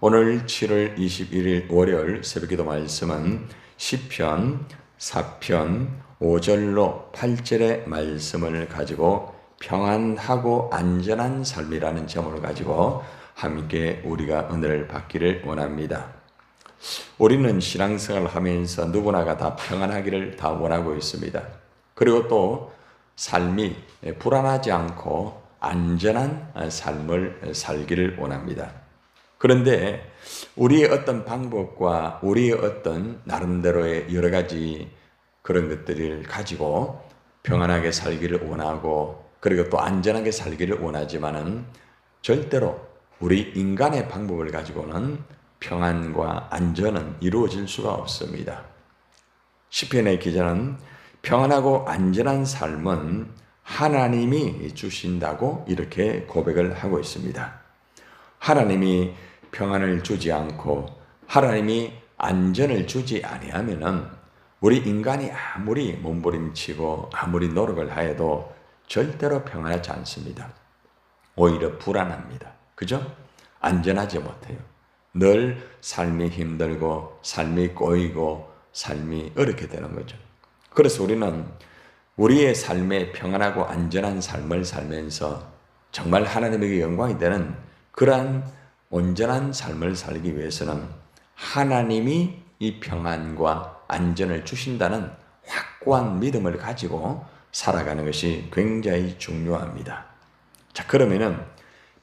오늘 7월 21일 월요일 새벽기도 말씀은 시편 4편 5절로 8절의 말씀을 가지고 평안하고 안전한 삶이라는 제목을 가지고 함께 우리가 은혜를 받기를 원합니다. 우리는 신앙생활을 하면서 누구나가 다 평안하기를 다 원하고 있습니다. 그리고 또 삶이 불안하지 않고 안전한 삶을 살기를 원합니다. 그런데 우리의 어떤 방법과 우리의 어떤 나름대로의 여러 가지 그런 것들을 가지고 평안하게 살기를 원하고 그리고 또 안전하게 살기를 원하지만은 절대로 우리 인간의 방법을 가지고는 평안과 안전은 이루어질 수가 없습니다. 시편의 기자는 평안하고 안전한 삶은 하나님이 주신다고 이렇게 고백을 하고 있습니다. 하나님이 평안을 주지 않고 하나님이 안전을 주지 아니하면은 우리 인간이 아무리 몸부림치고 아무리 노력을 하여도 절대로 평안하지 않습니다. 오히려 불안합니다. 그죠? 안전하지 못해요. 늘 삶이 힘들고 삶이 꼬이고 삶이 어렵게 되는 거죠. 그래서 우리는 우리의 삶에 평안하고 안전한 삶을 살면서 정말 하나님에게 영광이 되는 그러한 온전한 삶을 살기 위해서는 하나님이 이 평안과 안전을 주신다는 확고한 믿음을 가지고 살아가는 것이 굉장히 중요합니다. 자, 그러면은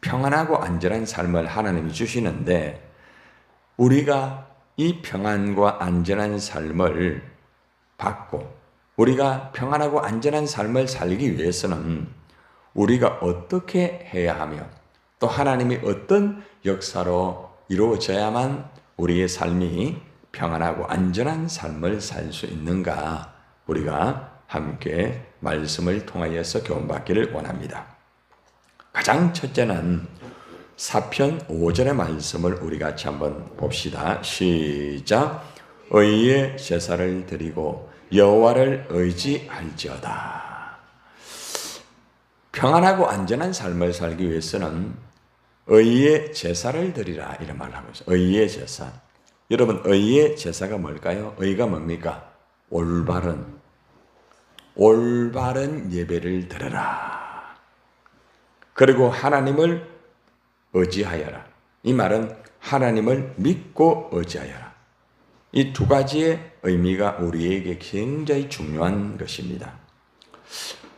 평안하고 안전한 삶을 하나님이 주시는데 우리가 이 평안과 안전한 삶을 받고 우리가 평안하고 안전한 삶을 살기 위해서는 우리가 어떻게 해야 하며 또 하나님이 어떤 역사로 이루어져야만 우리의 삶이 평안하고 안전한 삶을 살 수 있는가 우리가 함께 말씀을 통하여서 교훈받기를 원합니다. 가장 첫째는 사편 5절의 말씀을 우리 같이 한번 봅시다. 시작. 의의 제사를 드리고 여호와를 의지할지어다. 평안하고 안전한 삶을 살기 위해서는 의의 제사를 드리라 이런 말을 하고 있어요. 의의 제사. 여러분 의의 제사가 뭘까요? 의가 뭡니까? 올바른 예배를 드려라. 그리고 하나님을 의지하여라. 이 말은 하나님을 믿고 의지하여라. 이 두 가지의 의미가 우리에게 굉장히 중요한 것입니다.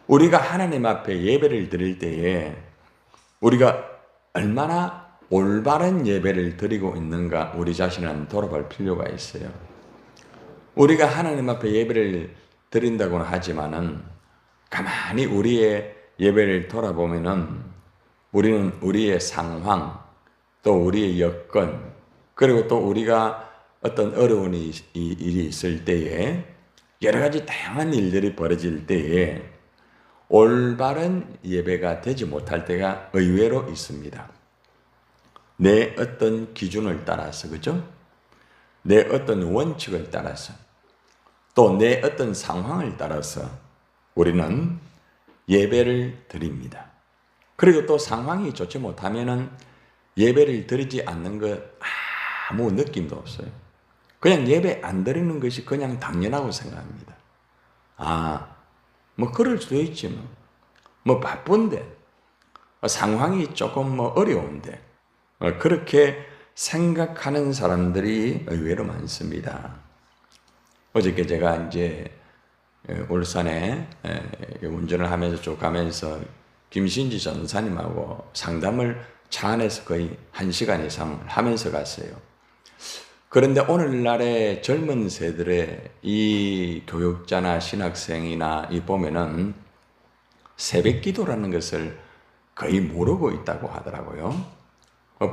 우리가 하나님 앞에 예배를 드릴 때에 우리가 얼마나 올바른 예배를 드리고 있는가 우리 자신을 한번 돌아볼 필요가 있어요. 우리가 하나님 앞에 예배를 드린다고는 하지만은 가만히 우리의 예배를 돌아보면은 우리는 우리의 상황, 또 우리의 여건, 그리고 또 우리가 어떤 어려운 일이 있을 때에 여러 가지 다양한 일들이 벌어질 때에 올바른 예배가 되지 못할 때가 의외로 있습니다. 내 어떤 기준을 따라서, 그죠? 내 어떤 원칙을 따라서, 또 내 어떤 상황을 따라서 우리는 예배를 드립니다. 그리고 또 상황이 좋지 못하면은 예배를 드리지 않는 것 아무 느낌도 없어요. 그냥 예배 안 드리는 것이 그냥 당연하고 생각합니다. 뭐 그럴 수도 있지 뭐 바쁜데 상황이 조금 어려운데 그렇게 생각하는 사람들이 의외로 많습니다. 어저께 제가 이제 울산에 운전을 하면서 쭉 가면서 김신지 전사님하고 상담을 차 안에서 거의 1시간 이상 하면서 갔어요. 그런데 오늘날의 젊은 세들의 이 교육자나 신학생이나 이 보면은 새벽 기도라는 것을 거의 모르고 있다고 하더라고요.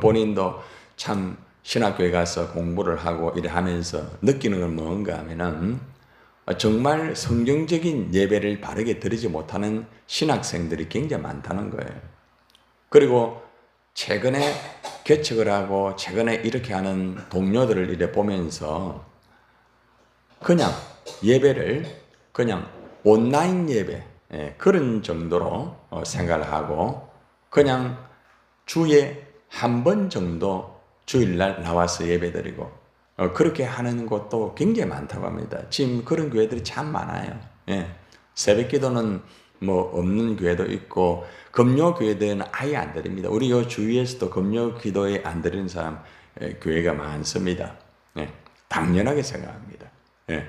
본인도 참 신학교에 가서 공부를 하고 이래 하면서 느끼는 건 뭔가 하면은 정말 성경적인 예배를 바르게 드리지 못하는 신학생들이 굉장히 많다는 거예요. 그리고 최근에 개척을 하고 최근에 이렇게 하는 동료들을 이래 보면서 그냥 예배를 그냥 온라인 예배 그런 정도로 생각을 하고 그냥 주에 한 번 정도 주일날 나와서 예배드리고 그렇게 하는 곳도 굉장히 많다고 합니다. 지금 그런 교회들이 참 많아요. 예. 새벽 기도는 뭐 없는 교회도 있고 금요 교회들은 아예 안 드립니다. 우리 요 주위에서도 금요 기도에 안 드리는 사람 교회가 많습니다. 예. 당연하게 생각합니다. 예.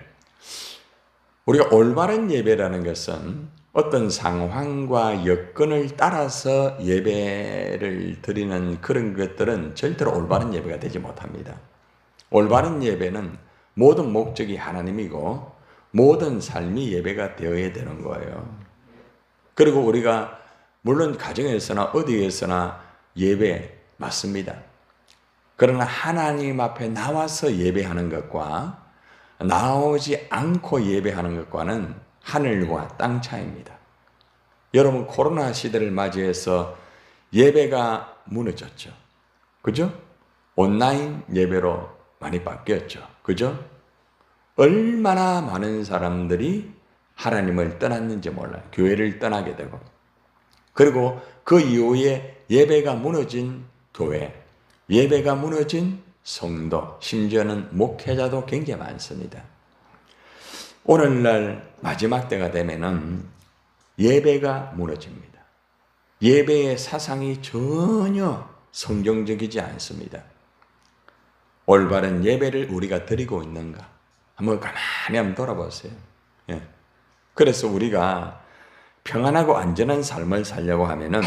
우리가 올바른 예배라는 것은 어떤 상황과 여건을 따라서 예배를 드리는 그런 것들은 절대로 올바른 예배가 되지 못합니다. 올바른 예배는 모든 목적이 하나님이고 모든 삶이 예배가 되어야 되는 거예요. 그리고 우리가 물론 가정에서나 어디에서나 예배 맞습니다. 그러나 하나님 앞에 나와서 예배하는 것과 나오지 않고 예배하는 것과는 하늘과 땅 차이입니다. 여러분 코로나 시대를 맞이해서 예배가 무너졌죠. 그죠? 온라인 예배로 많이 바뀌었죠. 그죠? 얼마나 많은 사람들이 하나님을 떠났는지 몰라요. 교회를 떠나게 되고. 그리고 그 이후에 예배가 무너진 교회, 예배가 무너진 성도, 심지어는 목회자도 굉장히 많습니다. 오늘날 마지막 때가 되면은 예배가 무너집니다. 예배의 사상이 전혀 성경적이지 않습니다. 올바른 예배를 우리가 드리고 있는가? 한번 가만히 한번 돌아보세요. 예. 그래서 우리가 평안하고 안전한 삶을 살려고 하면은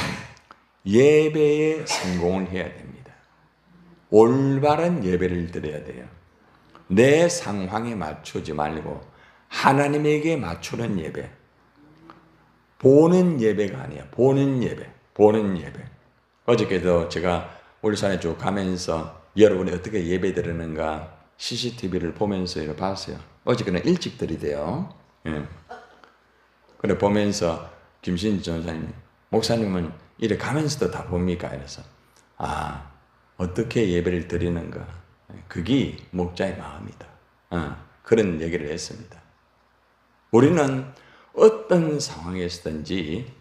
예배에 성공을 해야 됩니다. 올바른 예배를 드려야 돼요. 내 상황에 맞추지 말고 하나님에게 맞추는 예배. 보는 예배가 아니야. 보는 예배. 보는 예배. 어저께도 제가 울산에 쭉 가면서 여러분이 어떻게 예배 드리는가 CCTV를 보면서 이렇게 봤어요. 어저께는 일찍 드리대요. 예. 그래 보면서 김신지 전사님이 목사님은 이래 가면서도 다 봅니까? 이래서 어떻게 예배를 드리는가. 그게 목자의 마음이다. 그런 얘기를 했습니다. 우리는 어떤 상황에서든지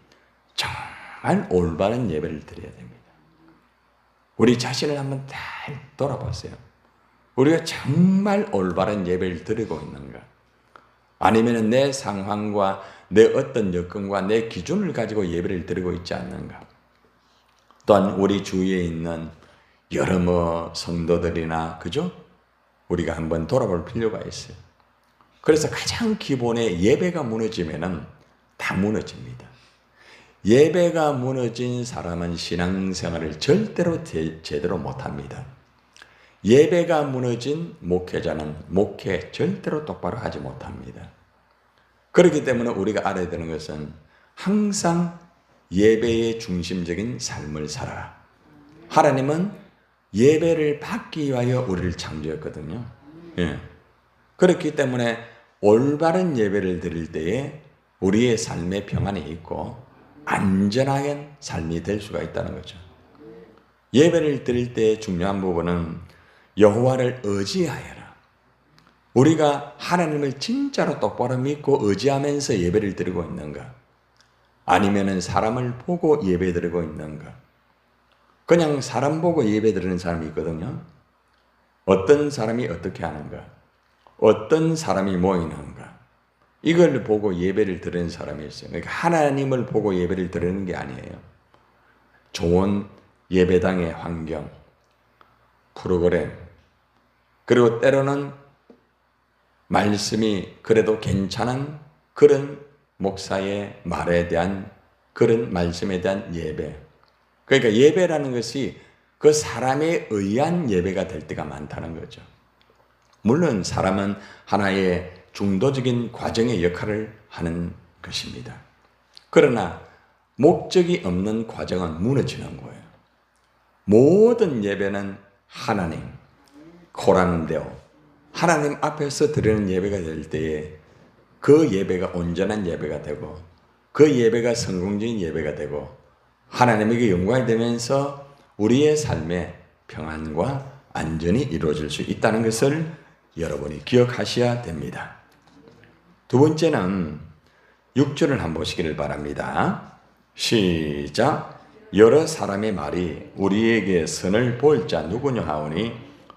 정말 올바른 예배를 드려야 됩니다. 우리 자신을 한번 잘 돌아보세요. 우리가 정말 올바른 예배를 드리고 있는가? 아니면 내 상황과 내 어떤 여건과 내 기준을 가지고 예배를 드리고 있지 않는가? 또한 우리 주위에 있는 여러 성도들이나 그죠? 우리가 한번 돌아볼 필요가 있어요. 그래서 가장 기본의 예배가 무너지면은 다 무너집니다. 예배가 무너진 사람은 신앙생활을 절대로 제대로 못합니다. 예배가 무너진 목회자는 목회 절대로 똑바로 하지 못합니다. 그렇기 때문에 우리가 알아야 되는 것은 항상 예배의 중심적인 삶을 살아라. 하나님은 예배를 받기 위하여 우리를 창조했거든요. 예. 그렇기 때문에 올바른 예배를 드릴 때에 우리의 삶에 평안이 있고 안전한 삶이 될 수가 있다는 거죠. 예배를 드릴 때 중요한 부분은 여호와를 의지하여라. 우리가 하나님을 진짜로 똑바로 믿고 의지하면서 예배를 드리고 있는가? 아니면은 사람을 보고 예배 드리고 있는가? 그냥 사람 보고 예배 드리는 사람이 있거든요. 어떤 사람이 어떻게 하는가? 어떤 사람이 모이는가? 이걸 보고 예배를 드리는 사람이 있어요. 그러니까 하나님을 보고 예배를 드리는 게 아니에요. 좋은 예배당의 환경, 프로그램, 그리고 때로는 말씀이 그래도 괜찮은 그런 목사의 말에 대한 그런 말씀에 대한 예배. 그러니까 예배라는 것이 그 사람에 의한 예배가 될 때가 많다는 거죠. 물론 사람은 하나의 중도적인 과정의 역할을 하는 것입니다. 그러나 목적이 없는 과정은 무너지는 거예요. 모든 예배는 하나님, 코란데오, 하나님 앞에서 드리는 예배가 될 때에 그 예배가 온전한 예배가 되고 그 예배가 성공적인 예배가 되고 하나님에게 영광이 되면서 우리의 삶에 평안과 안전이 이루어질 수 있다는 것을 여러분이 기억하셔야 됩니다. 두 번째는 6절을 한번 보시기를 바랍니다. 시작. 여러 사람의 말이 우리에게 선을 보일 자 누구냐 하오니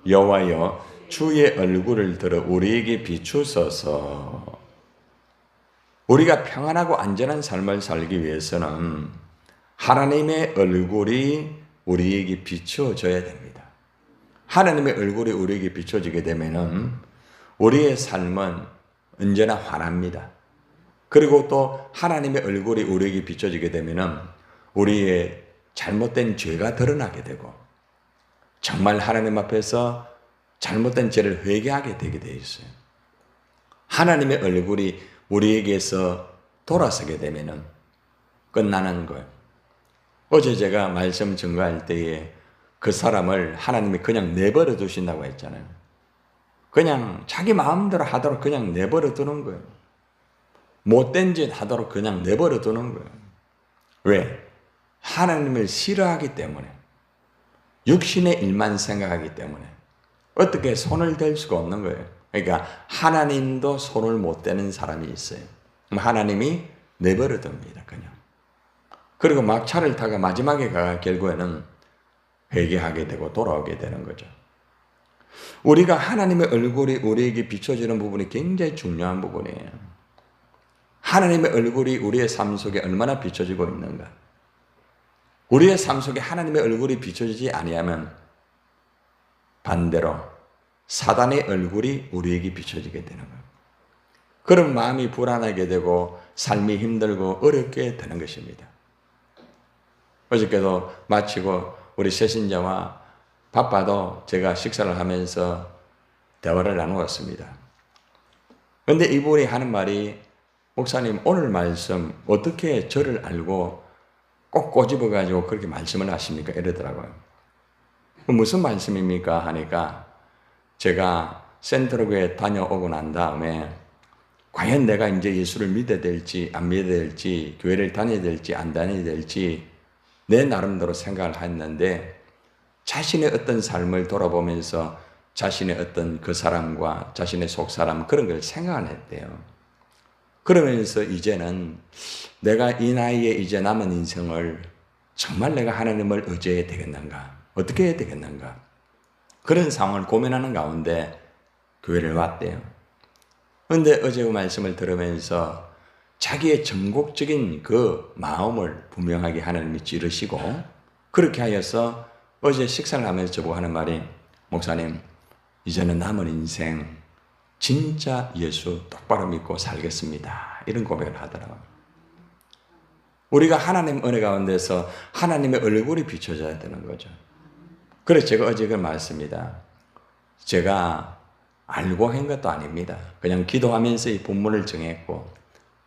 여호와여 주의 얼굴을 들어 우리에게 비추소서. 우리가 평안하고 안전한 삶을 살기 위해서는 하나님의 얼굴이 우리에게 비추어져야 됩니다. 하나님의 얼굴이 우리에게 비춰지게 되면은 우리의 삶은 언제나 환합니다. 그리고 또 하나님의 얼굴이 우리에게 비춰지게 되면은 우리의 잘못된 죄가 드러나게 되고 정말 하나님 앞에서 잘못된 죄를 회개하게 되게 되어 있어요. 하나님의 얼굴이 우리에게서 돌아서게 되면은 끝나는 거예요. 어제 제가 말씀 증거할 때에 그 사람을 하나님이 그냥 내버려 두신다고 했잖아요. 그냥 자기 마음대로 하도록 그냥 내버려 두는 거예요. 못된 짓 하도록 그냥 내버려 두는 거예요. 왜? 하나님을 싫어하기 때문에, 육신의 일만 생각하기 때문에 어떻게 손을 댈 수가 없는 거예요. 그러니까 하나님도 손을 못 대는 사람이 있어요. 하나님이 내버려 둡니다. 그냥. 그리고 막차를 타가 마지막에 가 결국에는 회개하게 되고 돌아오게 되는 거죠. 우리가 하나님의 얼굴이 우리에게 비춰지는 부분이 굉장히 중요한 부분이에요. 하나님의 얼굴이 우리의 삶 속에 얼마나 비춰지고 있는가. 우리의 삶 속에 하나님의 얼굴이 비춰지지 아니하면 반대로 사단의 얼굴이 우리에게 비춰지게 되는 거예요. 그런 마음이 불안하게 되고 삶이 힘들고 어렵게 되는 것입니다. 어저께도 마치고 우리 새신자와 바빠도 제가 식사를 하면서 대화를 나누었습니다. 그런데 이분이 하는 말이 목사님 오늘 말씀 어떻게 저를 알고 꼭 꼬집어가지고 그렇게 말씀을 하십니까? 이러더라고요. 무슨 말씀입니까? 하니까 제가 센트럴교회 다녀오고 난 다음에 과연 내가 이제 예수를 믿어야 될지 안 믿어야 될지 교회를 다녀야 될지 안 다녀야 될지 내 나름대로 생각을 했는데 자신의 어떤 삶을 돌아보면서 자신의 어떤 그 사람과 자신의 속사람 그런 걸 생각을 했대요. 그러면서 이제는 내가 이 나이에 이제 남은 인생을 정말 내가 하나님을 의지해야 되겠는가? 어떻게 해야 되겠는가? 그런 상황을 고민하는 가운데 교회를 왔대요. 그런데 어제 그 말씀을 들으면서 자기의 전국적인 그 마음을 분명하게 하나님이 찌르시고 그렇게 하여서 어제 식사를 하면서 저보고 하는 말이 목사님 이제는 남은 인생 진짜 예수 똑바로 믿고 살겠습니다. 이런 고백을 하더라고요. 우리가 하나님 은혜 가운데서 하나님의 얼굴이 비춰져야 되는 거죠. 그래서 제가 어제 그 말씀입니다. 제가 알고 한 것도 아닙니다. 그냥 기도하면서 이 본문을 정했고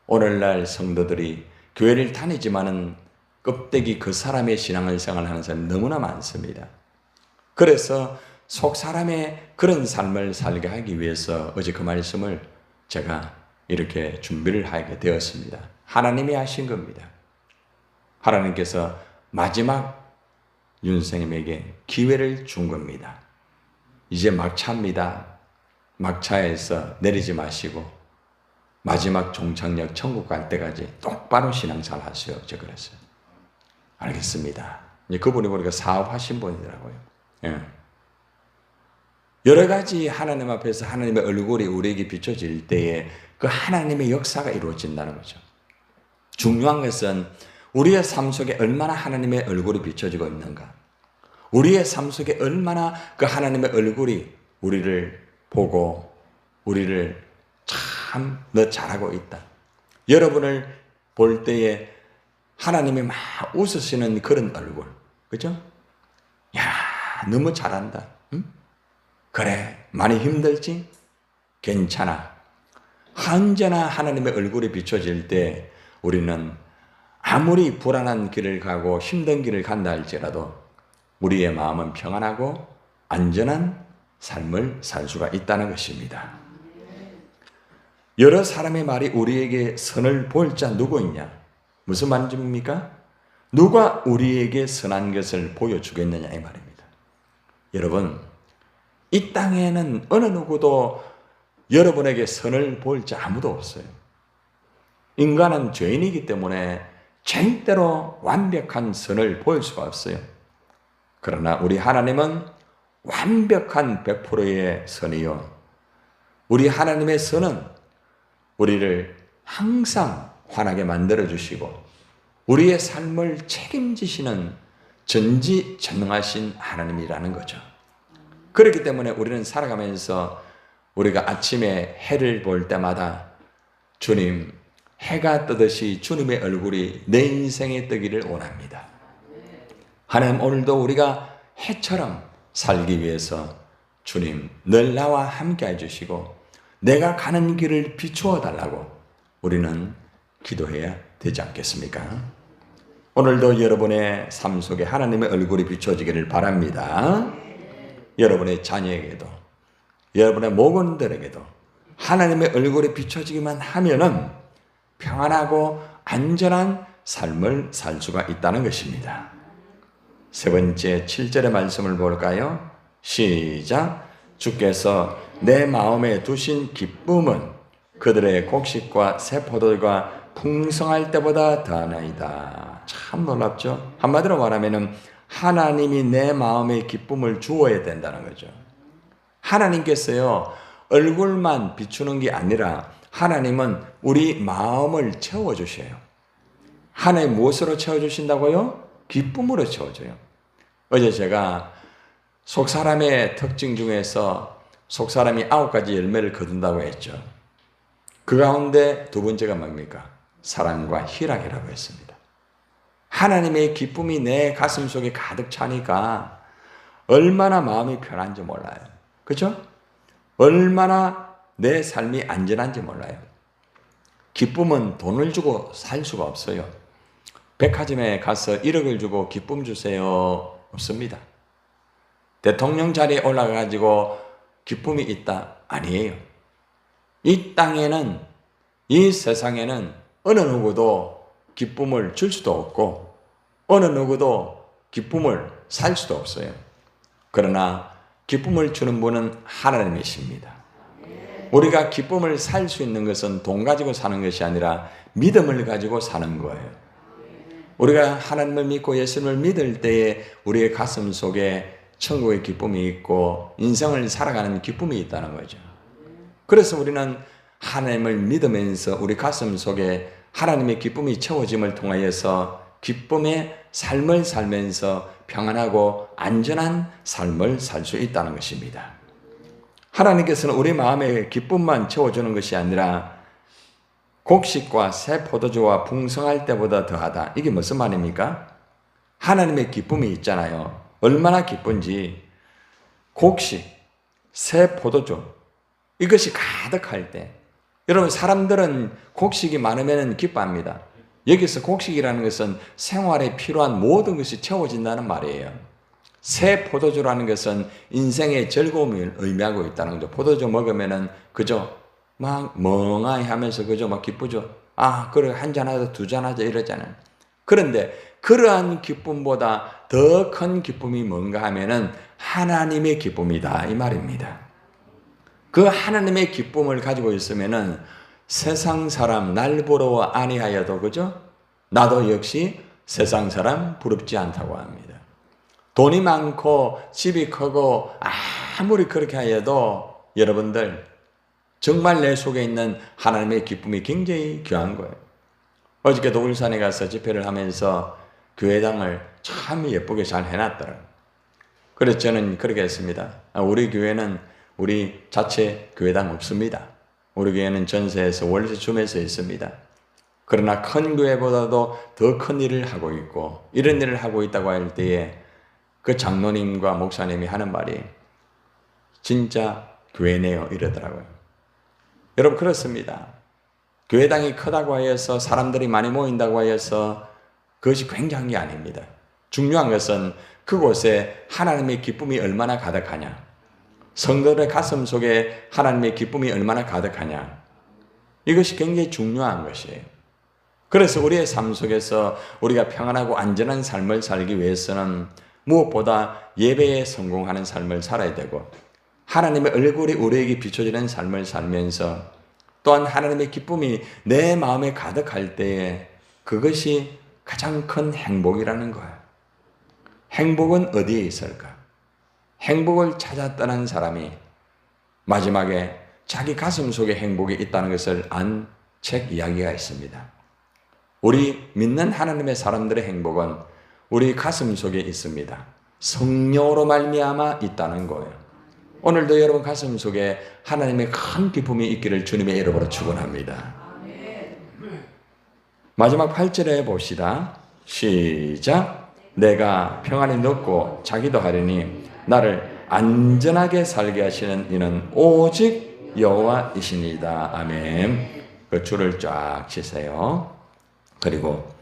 오늘날 성도들이 교회를 다니지만은 껍데기 그 사람의 신앙생활을 하는 사람이 너무나 많습니다. 그래서 속 사람의 그런 삶을 살게 하기 위해서 어제 그 말씀을 제가 이렇게 준비를 하게 되었습니다. 하나님이 하신 겁니다. 하나님께서 마지막 윤생님에게 기회를 준 겁니다. 이제 막차입니다. 막차에서 내리지 마시고 마지막 종착역 천국 갈 때까지 똑바로 신앙생활 하세요. 제가 그랬어요. 알겠습니다. 그분이 보니까 사업하신 분이더라고요. 예. 여러 가지 하나님 앞에서 하나님의 얼굴이 우리에게 비춰질 때에 그 하나님의 역사가 이루어진다는 거죠. 중요한 것은 우리의 삶 속에 얼마나 하나님의 얼굴이 비춰지고 있는가. 우리의 삶 속에 얼마나 그 하나님의 얼굴이 우리를 보고 우리를 참 너 잘하고 있다. 여러분을 볼 때에 하나님이 막 웃으시는 그런 얼굴. 그죠? 야, 너무 잘한다. 응? 그래, 많이 힘들지? 괜찮아. 언제나 하나님의 얼굴이 비춰질 때 우리는 아무리 불안한 길을 가고 힘든 길을 간다 할지라도 우리의 마음은 평안하고 안전한 삶을 살 수가 있다는 것입니다. 여러 사람의 말이 우리에게 선을 보일 자 누구 있냐? 무슨 말입니까? 누가 우리에게 선한 것을 보여주겠느냐 이 말입니다. 여러분, 이 땅에는 어느 누구도 여러분에게 선을 보일 자 아무도 없어요. 인간은 죄인이기 때문에 절대로 완벽한 선을 보일 수가 없어요. 그러나 우리 하나님은 완벽한 100%의 선이요. 우리 하나님의 선은 우리를 항상 환하게 만들어주시고 우리의 삶을 책임지시는 전지전능하신 하나님이라는 거죠. 그렇기 때문에 우리는 살아가면서 우리가 아침에 해를 볼 때마다 주님, 해가 뜨듯이 주님의 얼굴이 내 인생에 뜨기를 원합니다. 하나님, 오늘도 우리가 해처럼 살기 위해서 주님, 늘 나와 함께 해주시고 내가 가는 길을 비추어 달라고 우리는 기도해야 되지 않겠습니까? 오늘도 여러분의 삶 속에 하나님의 얼굴이 비춰지기를 바랍니다. 여러분의 자녀에게도, 여러분의 모건들에게도 하나님의 얼굴이 비춰지기만 하면은 평안하고 안전한 삶을 살 수가 있다는 것입니다. 세 번째 7절의 말씀을 볼까요? 시작. 주께서 내 마음에 두신 기쁨은 그들의 곡식과 새 포도가 풍성할 때보다 더하나이다. 참 놀랍죠? 한마디로 말하면 하나님이 내 마음에 기쁨을 주어야 된다는 거죠. 하나님께서요, 얼굴만 비추는 게 아니라 하나님은 우리 마음을 채워주셔요. 하나님 무엇으로 채워주신다고요? 기쁨으로 채워줘요. 어제 제가 속사람의 특징 중에서 속사람이 9가지 열매를 거둔다고 했죠. 그 가운데 두 번째가 뭡니까? 사랑과 희락이라고 했습니다. 하나님의 기쁨이 내 가슴 속에 가득 차니까 얼마나 마음이 편한지 몰라요. 그렇죠? 얼마나 내 삶이 안전한지 몰라요. 기쁨은 돈을 주고 살 수가 없어요. 백화점에 가서 1억을 주고 기쁨 주세요. 없습니다. 대통령 자리에 올라가가지고 기쁨이 있다? 아니에요. 이 땅에는, 이 세상에는 어느 누구도 기쁨을 줄 수도 없고 어느 누구도 기쁨을 살 수도 없어요. 그러나 기쁨을 주는 분은 하나님이십니다. 우리가 기쁨을 살 수 있는 것은 돈 가지고 사는 것이 아니라 믿음을 가지고 사는 거예요. 우리가 하나님을 믿고 예수님을 믿을 때에 우리의 가슴 속에 천국의 기쁨이 있고 인생을 살아가는 기쁨이 있다는 거죠. 그래서 우리는 하나님을 믿으면서 우리 가슴 속에 하나님의 기쁨이 채워짐을 통하여서 기쁨의 삶을 살면서 평안하고 안전한 삶을 살 수 있다는 것입니다. 하나님께서는 우리 마음에 기쁨만 채워주는 것이 아니라 곡식과 새 포도주와 풍성할 때보다 더하다. 이게 무슨 말입니까? 하나님의 기쁨이 있잖아요. 얼마나 기쁜지. 곡식, 새 포도주, 이것이 가득할 때, 여러분, 사람들은 곡식이 많으면 기뻐합니다. 여기서 곡식이라는 것은 생활에 필요한 모든 것이 채워진다는 말이에요. 새 포도주라는 것은 인생의 즐거움을 의미하고 있다는 거죠. 포도주 먹으면은 그죠? 막 멍하니 하면서 그죠? 막 기쁘죠? 아, 그래, 한잔 하자, 두잔 하자 이러잖아요. 그런데 그러한 기쁨보다 더 큰 기쁨이 뭔가 하면은 하나님의 기쁨이다, 이 말입니다. 그 하나님의 기쁨을 가지고 있으면은 세상 사람 날 부러워 아니하여도, 그죠? 나도 역시 세상 사람 부럽지 않다고 합니다. 돈이 많고 집이 크고 아무리 그렇게 하여도 여러분들 정말 내 속에 있는 하나님의 기쁨이 굉장히 귀한 거예요. 어저께도 울산에 가서 집회를 하면서 교회당을 참 예쁘게 잘 해놨더라고요. 그래서 저는 그렇게 했습니다. 우리 교회는 우리 자체 교회당 없습니다. 우리 교회는 전세에서 월세 주면서 있습니다. 그러나 큰 교회보다도 더 큰 일을 하고 있고 이런 일을 하고 있다고 할 때에 그 장로님과 목사님이 하는 말이 진짜 교회네요 이러더라고요. 여러분, 그렇습니다. 교회당이 크다고 하여서 사람들이 많이 모인다고 하여서 그것이 굉장한 게 아닙니다. 중요한 것은 그곳에 하나님의 기쁨이 얼마나 가득하냐, 성도들의 가슴 속에 하나님의 기쁨이 얼마나 가득하냐, 이것이 굉장히 중요한 것이에요. 그래서 우리의 삶 속에서 우리가 평안하고 안전한 삶을 살기 위해서는 무엇보다 예배에 성공하는 삶을 살아야 되고 하나님의 얼굴이 우리에게 비춰지는 삶을 살면서 또한 하나님의 기쁨이 내 마음에 가득할 때에 그것이 가장 큰 행복이라는 거예요. 행복은 어디에 있을까? 행복을 찾아 떠난 사람이 마지막에 자기 가슴 속에 행복이 있다는 것을 안 책 이야기가 있습니다. 우리 믿는 하나님의 사람들의 행복은 우리 가슴 속에 있습니다. 성령으로 말미암아 있다는 거예요. 오늘도 여러분 가슴 속에 하나님의 큰 기쁨이 있기를 주님의 이름으로 축원합니다. 마지막 8절에 봅시다. 시작. 내가 평안히 눕고 자기도 하리니 나를 안전하게 살게 하시는 이는 오직 여호와이시니이다. 아멘. 그 줄을 쫙 치세요. 그리고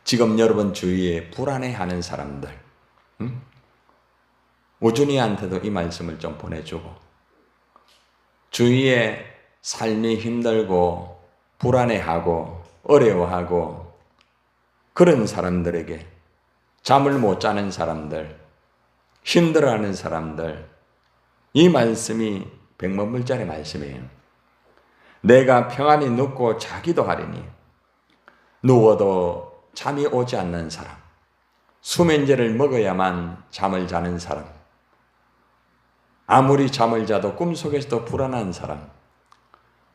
지금 여러분 주위에 불안해하는 사람들, 우준이한테도 이 말씀을 좀 보내주고, 주위에 삶이 힘들고 불안해하고 어려워하고 그런 사람들에게, 잠을 못 자는 사람들, 힘들어하는 사람들, 이 말씀이 100만불짜리 말씀이에요. 내가 평안히 눕고 자기도 하리니, 누워도 잠이 오지 않는 사람, 수면제를 먹어야만 잠을 자는 사람, 아무리 잠을 자도 꿈속에서도 불안한 사람,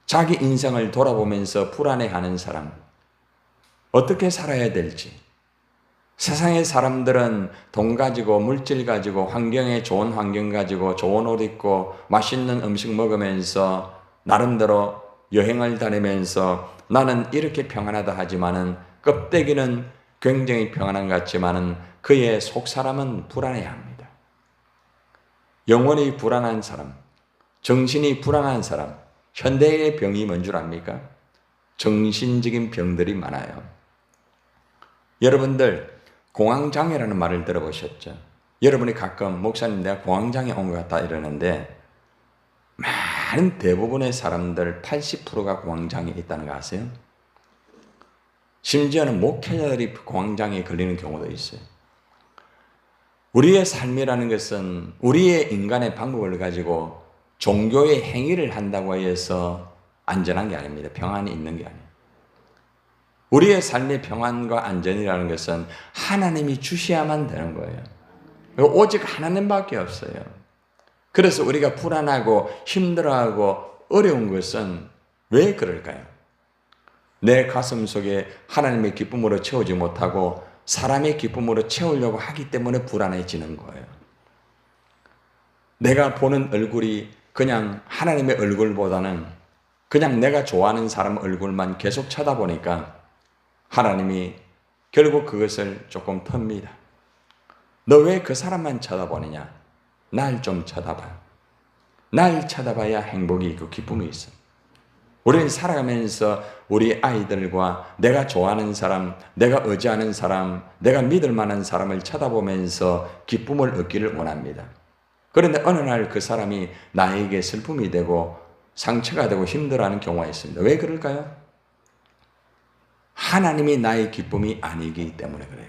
자기 인생을 돌아보면서 불안해하는 사람, 어떻게 살아야 될지. 세상의 사람들은 돈 가지고 물질 가지고 환경에 좋은 환경 가지고 좋은 옷 입고 맛있는 음식 먹으면서 나름대로 여행을 다니면서 나는 이렇게 평안하다 하지만은 껍데기는 굉장히 평안한 것 같지만은 그의 속 사람은 불안해합니다. 영혼이 불안한 사람, 정신이 불안한 사람, 현대의 병이 뭔 줄 압니까? 정신적인 병들이 많아요. 여러분들 공황장애라는 말을 들어보셨죠? 여러분이 가끔 목사님 내가 공황장애 온 것 같다 이러는데 많은 대부분의 사람들 80%가 공황장애 있다는 거 아세요? 심지어는 목회자들이 공황장애에 걸리는 경우도 있어요. 우리의 삶이라는 것은 우리의 인간의 방법을 가지고 종교의 행위를 한다고 해서 안전한 게 아닙니다. 평안이 있는 게 아니에요. 우리의 삶의 평안과 안전이라는 것은 하나님이 주셔야만 되는 거예요. 오직 하나님밖에 없어요. 그래서 우리가 불안하고 힘들어하고 어려운 것은 왜 그럴까요? 내 가슴 속에 하나님의 기쁨으로 채우지 못하고 사람의 기쁨으로 채우려고 하기 때문에 불안해지는 거예요. 내가 보는 얼굴이 그냥 하나님의 얼굴보다는 그냥 내가 좋아하는 사람 얼굴만 계속 쳐다보니까 하나님이 결국 그것을 조금 텁니다. 너 왜 그 사람만 쳐다보느냐? 날 좀 쳐다봐. 날 쳐다봐야 행복이 있고 기쁨이 있어. 우리는 살아가면서 우리 아이들과 내가 좋아하는 사람, 내가 의지하는 사람, 내가 믿을 만한 사람을 쳐다보면서 기쁨을 얻기를 원합니다. 그런데 어느 날 그 사람이 나에게 슬픔이 되고 상처가 되고 힘들어하는 경우가 있습니다. 왜 그럴까요? 하나님이 나의 기쁨이 아니기 때문에 그래요.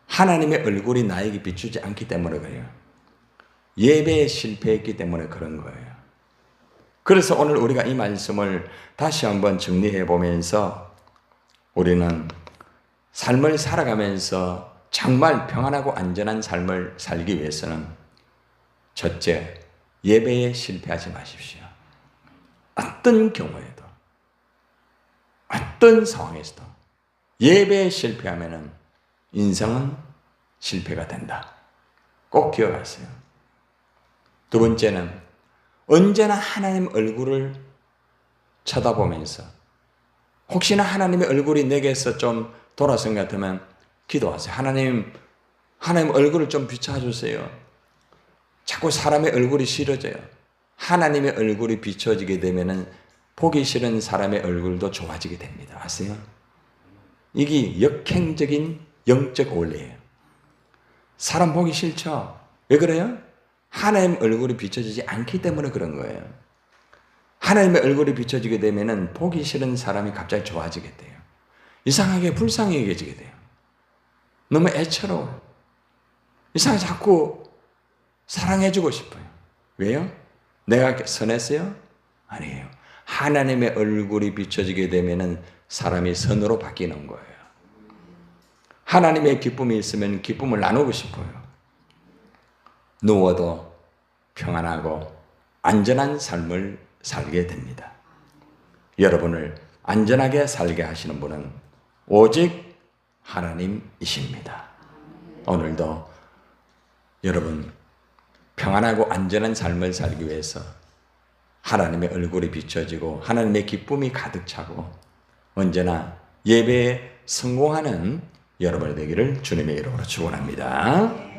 하나님의 얼굴이 나에게 비추지 않기 때문에 그래요. 예배에 실패했기 때문에 그런 거예요. 그래서 오늘 우리가 이 말씀을 다시 한번 정리해 보면서 우리는 삶을 살아가면서 정말 평안하고 안전한 삶을 살기 위해서는 첫째, 예배에 실패하지 마십시오. 어떤 경우에도, 어떤 상황에서도 예배에 실패하면 인생은 실패가 된다. 꼭 기억하세요. 두 번째는 언제나 하나님 얼굴을 쳐다보면서 혹시나 하나님의 얼굴이 내게서 좀 돌아선 것 같으면 기도하세요. 하나님 얼굴을 좀 비춰주세요. 자꾸 사람의 얼굴이 싫어져요. 하나님의 얼굴이 비춰지게 되면은 보기 싫은 사람의 얼굴도 좋아지게 됩니다. 아세요? 이게 역행적인 영적 원리예요. 사람 보기 싫죠? 왜 그래요? 하나님 얼굴이 비춰지지 않기 때문에 그런 거예요. 하나님의 얼굴이 비춰지게 되면은 보기 싫은 사람이 갑자기 좋아지게 돼요. 이상하게 불쌍해지게 돼요. 너무 애처로워요. 이상하게 자꾸 사랑해주고 싶어요. 왜요? 내가 선했어요? 아니에요. 하나님의 얼굴이 비춰지게 되면은 사람이 선으로 바뀌는 거예요. 하나님의 기쁨이 있으면 기쁨을 나누고 싶어요. 누워도 평안하고 안전한 삶을 살게 됩니다. 여러분을 안전하게 살게 하시는 분은 오직 하나님이십니다. 오늘도 여러분 평안하고 안전한 삶을 살기 위해서 하나님의 얼굴이 비춰지고 하나님의 기쁨이 가득 차고 언제나 예배에 성공하는 여러분이 되기를 주님의 이름으로 축원합니다.